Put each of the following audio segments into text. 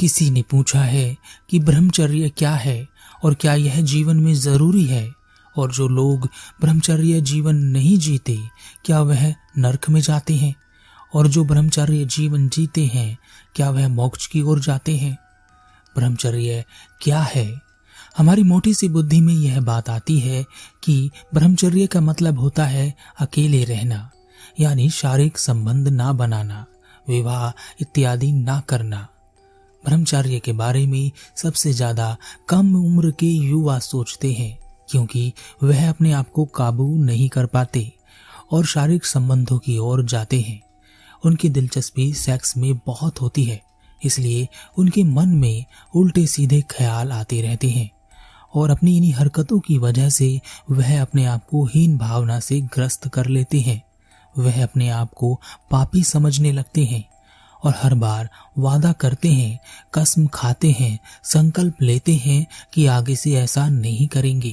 किसी ने पूछा है कि ब्रह्मचर्य क्या है और क्या यह जीवन में जरूरी है, और जो लोग ब्रह्मचर्य जीवन नहीं जीते क्या वह नरक में जाते हैं, और जो ब्रह्मचर्य जीवन जीते हैं क्या वह मोक्ष की ओर जाते हैं। ब्रह्मचर्य क्या है? हमारी मोटी सी बुद्धि में यह बात आती है कि ब्रह्मचर्य का मतलब होता है अकेले रहना, यानी शारीरिक संबंध ना बनाना, विवाह इत्यादि ना करना। ब्रह्मचर्य के बारे में सबसे ज्यादा कम उम्र के युवा सोचते हैं, क्योंकि वह अपने आप को काबू नहीं कर पाते और शारीरिक संबंधों की ओर जाते हैं। उनकी दिलचस्पी सेक्स में बहुत होती है, इसलिए उनके मन में उल्टे सीधे ख्याल आते रहते हैं और अपनी इन्हीं हरकतों की वजह से वह अपने आप को हीन भावना से ग्रस्त कर लेते हैं। वह अपने आप को पापी समझने लगते हैं और हर बार वादा करते हैं, कसम खाते हैं, संकल्प लेते हैं कि आगे से ऐसा नहीं करेंगे,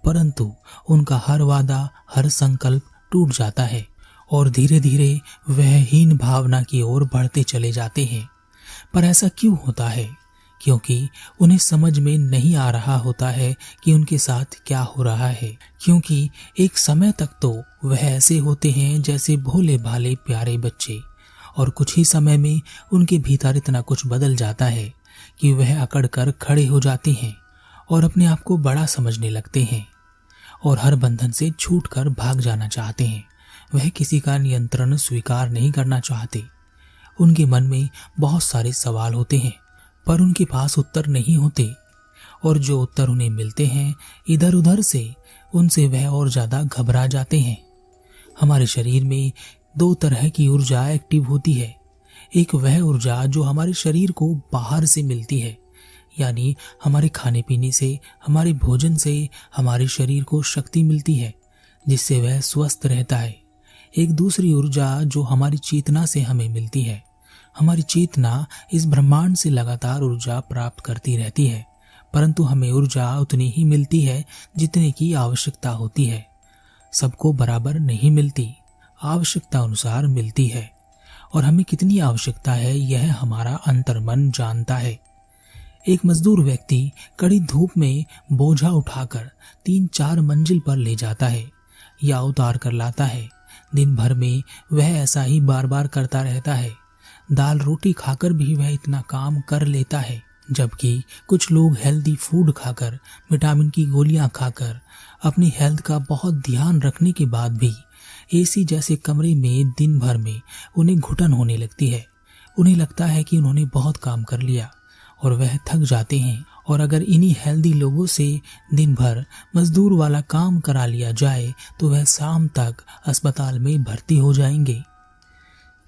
परंतु उनका हर वादा, हर संकल्प टूट जाता है और धीरे धीरे वह हीन भावना की ओर बढ़ते चले जाते हैं। पर ऐसा क्यों होता है? क्योंकि उन्हें समझ में नहीं आ रहा होता है कि उनके साथ क्या हो रहा है। क्योंकि एक समय तक तो वह ऐसे होते हैं जैसे भोले भाले प्यारे बच्चे, और कुछ ही समय में उनके भीतर इतना कुछ बदल जाता है कि वह अकड़ कर खड़े हो जाते हैं और अपने आप को बड़ा समझने लगते हैं और हर बंधन से छूटकर भाग जाना चाहते हैं। वह किसी का नियंत्रण स्वीकार नहीं करना चाहते। उनके मन में बहुत सारे सवाल होते हैं, पर उनके पास उत्तर नहीं होते, और जो उत्तर उन्हें मिलते हैं इधर उधर से, उनसे वह और ज्यादा घबरा जाते हैं। हमारे शरीर में दो तरह की ऊर्जा एक्टिव होती है। एक वह ऊर्जा जो हमारे शरीर को बाहर से मिलती है, यानी हमारे खाने पीने से, हमारे भोजन से हमारे शरीर को शक्ति मिलती है, जिससे वह स्वस्थ रहता है। एक दूसरी ऊर्जा जो हमारी चेतना से हमें मिलती है। हमारी चेतना इस ब्रह्मांड से लगातार ऊर्जा प्राप्त करती रहती है, परंतु हमें ऊर्जा उतनी ही मिलती है जितने की आवश्यकता होती है। सबको बराबर नहीं मिलती, आवश्यकता अनुसार मिलती है, और हमें कितनी आवश्यकता है यह हमारा अंतर्मन जानता है। एक मजदूर व्यक्ति कड़ी धूप में बोझा उठाकर 3-4 मंजिल पर ले जाता है या उतार कर लाता है। दिन भर में वह ऐसा ही बार बार करता रहता है। दाल रोटी खाकर भी वह इतना काम कर लेता है, जबकि कुछ लोग हेल्दी फूड खाकर, विटामिन की गोलियां खाकर, अपनी हेल्थ का बहुत ध्यान रखने के बाद भी एसी जैसे कमरे में दिन भर में उन्हें घुटन होने लगती है। उन्हें लगता है कि उन्होंने बहुत काम कर लिया और वह थक जाते हैं, और अगर इन्हीं हेल्दी लोगों से दिन भर मजदूर वाला काम करा लिया जाए तो वह शाम तक अस्पताल में भर्ती हो जाएंगे।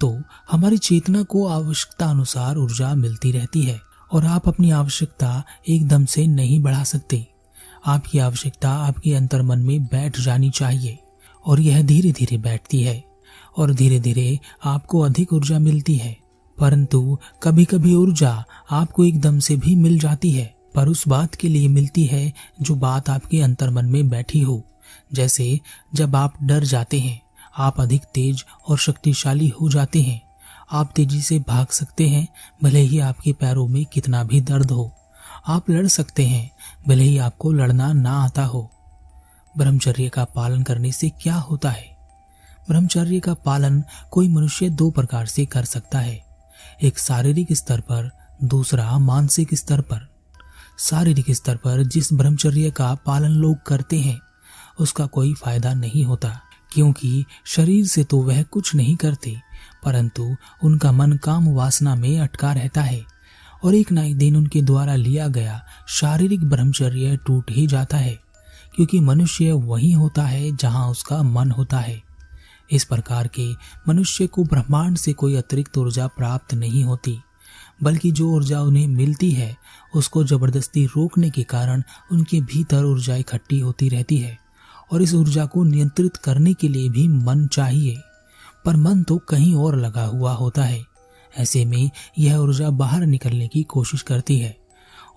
तो हमारी चेतना को आवश्यकता अनुसार ऊर्जा मिलती रहती है, और आप अपनी आवश्यकता एकदम से नहीं बढ़ा सकते। आपकी आवश्यकता आपके अंतर्मन में बैठ जानी चाहिए, और यह धीरे धीरे बैठती है और धीरे धीरे आपको अधिक ऊर्जा मिलती है। परंतु कभी कभी ऊर्जा आपको एकदम से भी मिल जाती है, पर उस बात के लिए मिलती है जो बात आपके अंतर्मन में बैठी हो। जैसे जब आप डर जाते हैं, आप अधिक तेज और शक्तिशाली हो जाते हैं। आप तेजी से भाग सकते हैं, भले ही आपके पैरों में कितना भी दर्द हो। आप लड़ सकते हैं, भले ही आपको लड़ना ना आता हो। ब्रह्मचर्य का पालन करने से क्या होता है? ब्रह्मचर्य का पालन कोई मनुष्य 2 प्रकार से कर सकता है, एक शारीरिक स्तर पर, दूसरा मानसिक स्तर पर। शारीरिक स्तर पर जिस ब्रह्मचर्य का पालन लोग करते हैं उसका कोई फायदा नहीं होता, क्योंकि शरीर से तो वह कुछ नहीं करते, परंतु उनका मन काम वासना में अटका रहता है, और एक ना एक दिन उनके द्वारा लिया गया शारीरिक ब्रह्मचर्य टूट ही जाता है, क्योंकि मनुष्य वही होता है जहां उसका मन होता है। इस प्रकार के मनुष्य को ब्रह्मांड से कोई अतिरिक्त ऊर्जा प्राप्त नहीं होती, बल्कि जो ऊर्जा उन्हें मिलती है उसको जबरदस्ती रोकने के कारण उनके भीतर ऊर्जा इकट्ठी होती रहती है, और इस ऊर्जा को नियंत्रित करने के लिए भी मन चाहिए, पर मन तो कहीं और लगा हुआ होता है। ऐसे में यह ऊर्जा बाहर निकलने की कोशिश करती है,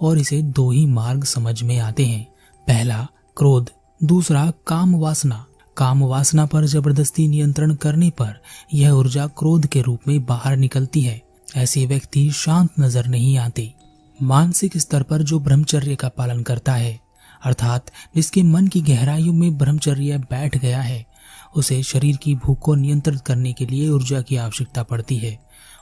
और इसे 2 ही मार्ग समझ में आते हैं। पहला क्रोध, दूसरा काम वासना। काम वासना पर जबरदस्ती नियंत्रण करने पर यह ऊर्जा क्रोध के रूप में बाहर निकलती है। ऐसे व्यक्ति शांत नजर नहीं आते। मानसिक स्तर पर जो ब्रह्मचर्य का पालन करता है, अर्थात जिसके मन की गहराइयों में ब्रह्मचर्य बैठ गया है, उसे शरीर की भूख को नियंत्रित करने के लिए ऊर्जा की आवश्यकता पड़ती है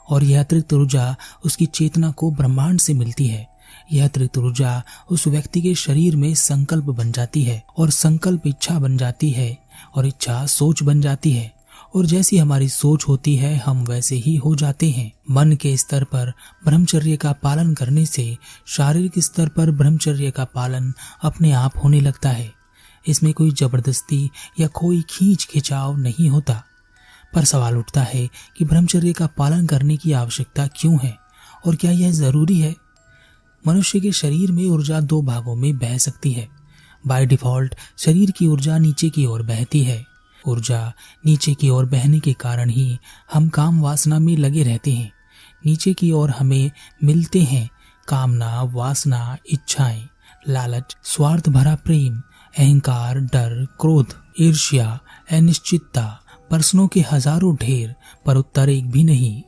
और यह अतिरिक्त ऊर्जा उसकी चेतना को ब्रह्मांड से मिलती है। यह अतिरिक्त ऊर्जा उस व्यक्ति के शरीर में संकल्प बन जाती है और संकल्प इच्छा बन जाती है और इच्छा सोच बन जाती है और जैसी हमारी सोच होती है हम वैसे ही हो जाते हैं। मन के स्तर पर ब्रह्मचर्य का पालन करने से शारीरिक स्तर पर ब्रह्मचर्य का पालन अपने आप होने लगता है। इसमें कोई जबरदस्ती या कोई खींच खिंचाव नहीं होता। पर सवाल उठता है कि ब्रह्मचर्य का पालन करने की आवश्यकता क्यों है और क्या यह जरूरी है? मनुष्य के शरीर में ऊर्जा दो भागों में बह सकती है। बाय डिफॉल्ट शरीर की ऊर्जा नीचे की ओर बहती है। ऊर्जा नीचे की ओर बहने के कारण ही हम काम वासना में लगे रहते हैं। नीचे की ओर हमें मिलते हैं कामना, वासना, इच्छाएं, लालच, स्वार्थ भरा प्रेम, अहंकार, डर, क्रोध, ईर्ष्या, अनिश्चितता, प्रश्नों के हजारों ढेर, पर उत्तर एक भी नहीं।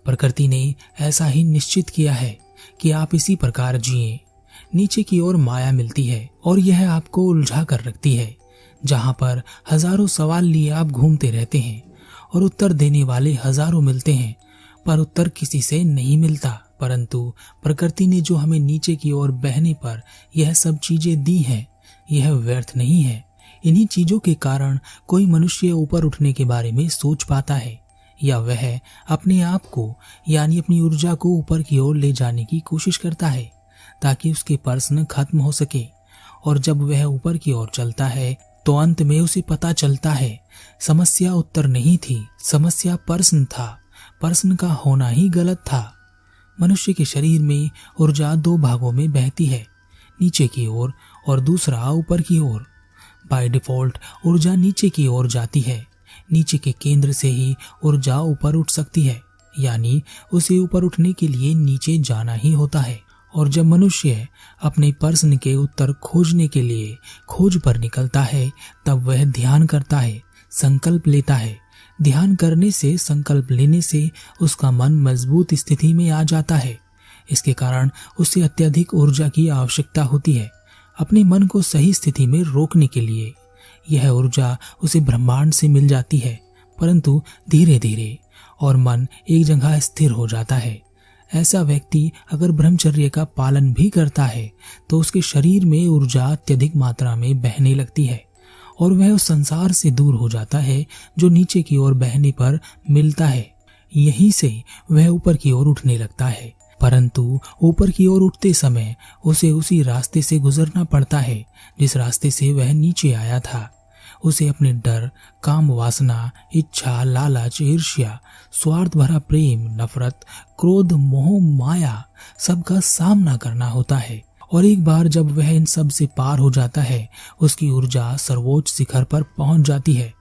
प्रकृति ने ऐसा ही निश्चित किया है कि आप इसी प्रकार जिए। नीचे की ओर माया मिलती है और यह आपको उलझा कर रखती है, जहां पर हजारों सवाल लिए आप घूमते रहते हैं और उत्तर देने वाले हजारों मिलते हैं, पर उत्तर किसी से नहीं मिलता। परंतु प्रकृति ने जो हमें नीचे की ओर बहने पर यह सब चीजें दी हैं, यह व्यर्थ नहीं है। इन्हीं चीजों के कारण कोई मनुष्य ऊपर उठने के बारे में सोच पाता है या वह अपने आप को यानी अपनी ऊर्जा को ऊपर की ओर ले जाने की कोशिश करता है ताकि उसके प्रश्न खत्म हो सके। और जब वह ऊपर की ओर चलता है तो अंत में उसे पता चलता है समस्या उत्तर नहीं थी, समस्या प्रश्न था। प्रश्न का होना ही गलत था। मनुष्य के शरीर में ऊर्जा दो भागों में बहती है, नीचे की ओर और दूसरा ऊपर की ओर। बाय डिफॉल्ट ऊर्जा नीचे की ओर जाती है। नीचे के केंद्र से ही ऊर्जा ऊपर उठ सकती है, यानी उसे ऊपर उठने के लिए नीचे जाना ही होता है। और जब मनुष्य अपने प्रश्न के उत्तर खोजने के लिए खोज पर निकलता है तब वह ध्यान करता है, संकल्प लेता है। ध्यान करने से, संकल्प लेने से उसका मन मजबूत स्थिति में आ जाता है। इसके कारण उसे अत्यधिक ऊर्जा की आवश्यकता होती है अपने मन को सही स्थिति में रोकने के लिए। यह ऊर्जा उसे ब्रह्मांड से मिल जाती है, परंतु धीरे धीरे, और मन एक जगह स्थिर हो जाता है। ऐसा व्यक्ति अगर ब्रह्मचर्य का पालन भी करता है तो उसके शरीर में ऊर्जा अत्यधिक मात्रा में बहने लगती है और वह उस संसार से दूर हो जाता है जो नीचे की ओर बहने पर मिलता है। यहीं से वह ऊपर की ओर उठने लगता है, परंतु ऊपर की ओर उठते समय उसे उसी रास्ते से गुजरना पड़ता है जिस रास्ते से वह नीचे आया था। उसे अपने डर, काम वासना, इच्छा, लालच, ईर्ष्या, स्वार्थ भरा प्रेम, नफरत, क्रोध, मोह, माया सबका सामना करना होता है। और एक बार जब वह इन सब से पार हो जाता है, उसकी ऊर्जा सर्वोच्च शिखर पर पहुंच जाती है,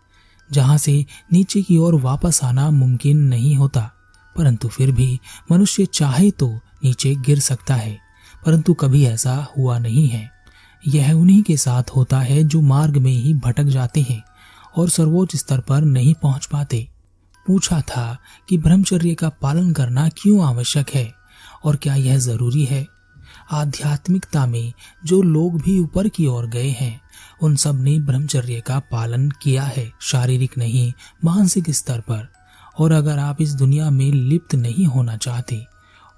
जहां से नीचे की ओर वापस आना मुमकिन नहीं होता। परंतु फिर भी मनुष्य चाहे तो नीचे गिर सकता है, परंतु कभी ऐसा हुआ नहीं है। यह उन्हीं के साथ होता है जो मार्ग में ही भटक जाते हैं और सर्वोच्च स्तर पर नहीं पहुंच पाते। पूछा था कि ब्रह्मचर्य का पालन करना क्यों आवश्यक है और क्या यह जरूरी है। आध्यात्मिकता में जो लोग भी ऊपर की ओर गए हैं उन सब ने ब्रह्मचर्य का पालन किया है, शारीरिक नहीं मानसिक स्तर पर। और अगर आप इस दुनिया में लिप्त नहीं होना चाहते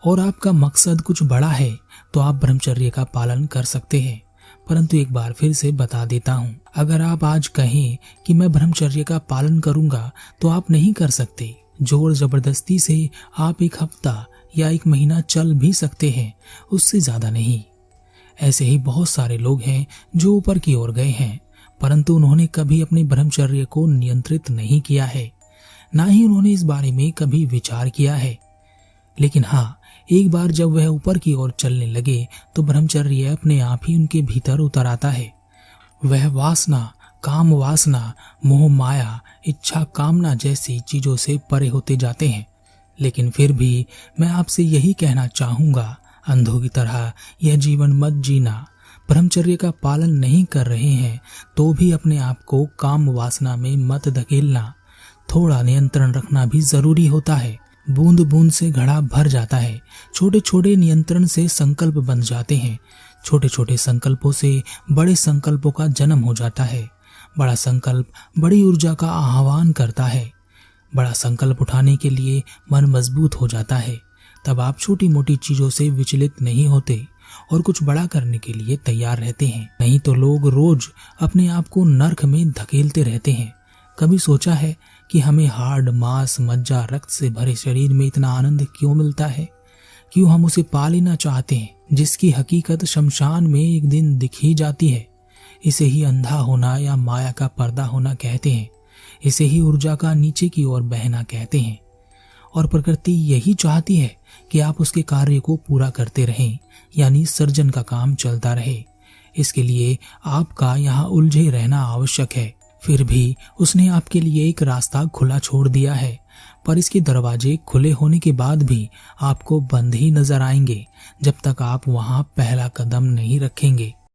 और आपका मकसद कुछ बड़ा है तो आप ब्रह्मचर्य का पालन कर सकते हैं। परंतु एक बार फिर से बता देता हूँ, अगर आप आज कहें कि मैं ब्रह्मचर्य का पालन करूंगा तो आप नहीं कर सकते। जोर जबरदस्ती से आप एक हफ्ता या एक महीना चल भी सकते हैं, उससे ज्यादा नहीं। ऐसे ही बहुत सारे लोग हैं जो ऊपर की ओर गए हैं, परंतु उन्होंने कभी अपने ब्रह्मचर्य को नियंत्रित नहीं किया है, ना ही उन्होंने इस बारे में कभी विचार किया है। लेकिन हाँ, एक बार जब वह ऊपर की ओर चलने लगे तो ब्रह्मचर्य अपने आप ही उनके भीतर उतर आता है। वह वासना, काम वासना, मोह माया, इच्छा कामना जैसी चीजों से परे होते जाते हैं। लेकिन फिर भी मैं आपसे यही कहना चाहूंगा, अंधों की तरह यह जीवन मत जीना। ब्रह्मचर्य का पालन नहीं कर रहे हैं तो भी अपने आप को काम वासना में मत धकेलना। थोड़ा नियंत्रण रखना भी जरूरी होता है। बूंद बूंद से घड़ा भर जाता है। छोटे छोटे नियंत्रण से संकल्प बन जाते हैं। छोटे छोटे संकल्पों से बड़े संकल्पों का जन्म हो जाता है। बड़ा संकल्प बड़ी ऊर्जा का आह्वान करता है। बड़ा संकल्प उठाने के लिए मन मजबूत हो जाता है। तब आप छोटी मोटी चीजों से विचलित नहीं होते और कुछ बड़ा करने के लिए तैयार रहते हैं। नहीं तो लोग रोज अपने आप को नर्क में धकेलते रहते हैं। कभी सोचा है कि हमें हार्ड, मांस, मज्जा, रक्त से भरे शरीर में इतना आनंद क्यों मिलता है? क्यों हम उसे पा लेना चाहते हैं, जिसकी हकीकत शमशान में एक दिन दिख ही जाती है? इसे ही अंधा होना या माया का पर्दा होना कहते हैं। इसे ही ऊर्जा का नीचे की ओर बहना कहते हैं। और प्रकृति यही चाहती है कि आप उसके कार्य को पूरा करते रहें, यानी सर्जन का काम चलता रहे। इसके लिए आपका यहाँ उलझे रहना आवश्यक है। फिर भी उसने आपके लिए एक रास्ता खुला छोड़ दिया है, पर इसके दरवाजे खुले होने के बाद भी आपको बंद ही नजर आएंगे जब तक आप वहां पहला कदम नहीं रखेंगे।